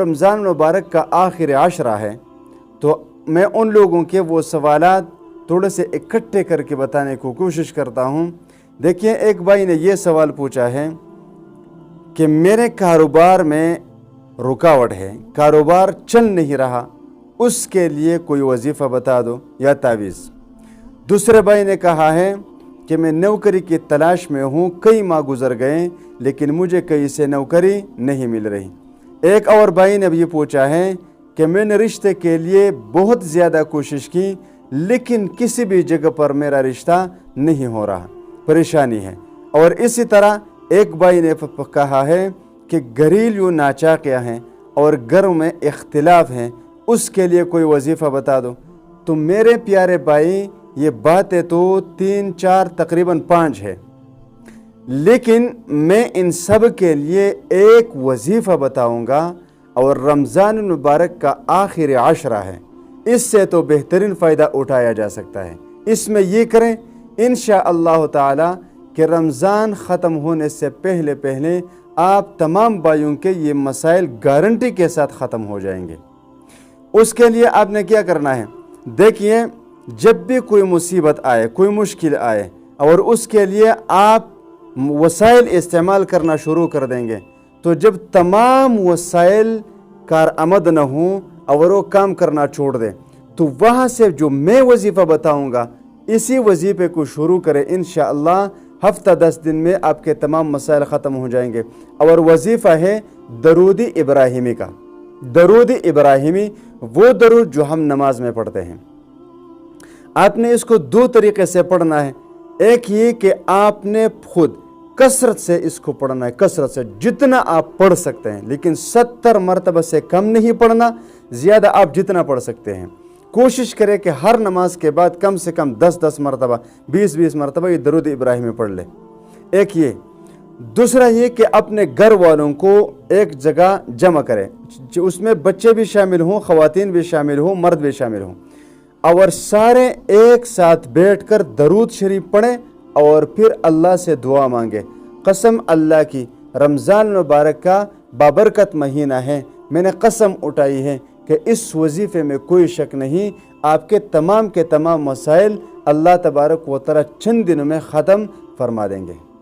رمضان मुबारक का आखिरी आशरा है, तो मैं उन लोगों के वो सवालात थोड़े से इकट्ठे करके बताने को कोशिश करता हूँ। देखिए, एक भाई ने ये सवाल पूछा है कि मेरे कारोबार में रुकावट है, कारोबार चल नहीं रहा, उसके लिए कोई वजीफ़ा बता दो या तावीज़। दूसरे भाई ने कहा है कि मैं नौकरी की तलाश में हूँ, कई माह गुजर गए लेकिन मुझे कहीं से नौकरी नहीं मिल रही। एक और भाई ने भी पूछा है कि मैंने रिश्ते के लिए बहुत ज़्यादा कोशिश की लेकिन किसी भी जगह पर मेरा रिश्ता नहीं हो रहा, परेशानी है। और इसी तरह एक भाई ने कहा है कि घरेलू नाचाकियाँ हैं और घर में इख्तिलाफ हैं, उसके लिए कोई वजीफ़ा बता दो। तो मेरे प्यारे भाई, ये बातें तो 3 4 तकरीबन 5 है, लेकिन मैं इन सब के लिए एक वजीफ़ा बताऊंगा और रमज़ान मुबारक का आखिरी आशरा है, इससे तो बेहतरीन फ़ायदा उठाया जा सकता है। इसमें ये करें इंशाअल्लाह ताला कि रमज़ान ख़त्म होने से पहले पहले आप तमाम भाइयों के ये मसाइल गारंटी के साथ ख़त्म हो जाएंगे। उसके लिए आपने क्या करना है, देखिए, जब भी कोई मुसीबत आए, कोई मुश्किल आए और उसके लिए आप वसाइल इस्तेमाल करना शुरू कर देंगे, तो जब तमाम वसाइल कारआमद न हों और वो काम करना छोड़ दें, तो वहाँ से जो मैं वजीफ़ा बताऊँगा इसी वजीफ़े को शुरू करें। इंशाअल्लाह हफ्ता 10 दिन में आपके तमाम मसाइल ख़त्म हो जाएंगे। और वजीफ़ा है दरूदी इब्राहिमी का। दरूदी इब्राहिमी वो दरूद जो हम नमाज में पढ़ते हैं। आपने इसको 2 तरीक़े से पढ़ना है। एक ये कि आपने खुद कसरत से इसको पढ़ना है, कसरत से जितना आप पढ़ सकते हैं, लेकिन 70 मरतबा से कम नहीं पढ़ना, ज़्यादा आप जितना पढ़ सकते हैं। कोशिश करें कि हर नमाज के बाद कम से कम 10-10 मरतबा, 20-20 मरतबा ये दरूद इब्राहिमी पढ़ ले। एक ये। दूसरा ये कि अपने घर वालों को एक जगह जमा करें, उसमें बच्चे भी शामिल हों, ख़वातीन भी शामिल हों, मर्द भी शामिल हों, और सारे एक साथ बैठकर दरूद शरीफ पढ़ें और फिर अल्लाह से दुआ मांगे। कसम अल्लाह की, रमज़ान मुबारक का बाबरकत महीना है, मैंने कसम उठाई है कि इस वजीफ़े में कोई शक नहीं, आपके तमाम के तमाम मसाइल अल्लाह तबारक व तआला चंद दिनों में ख़त्म फरमा देंगे।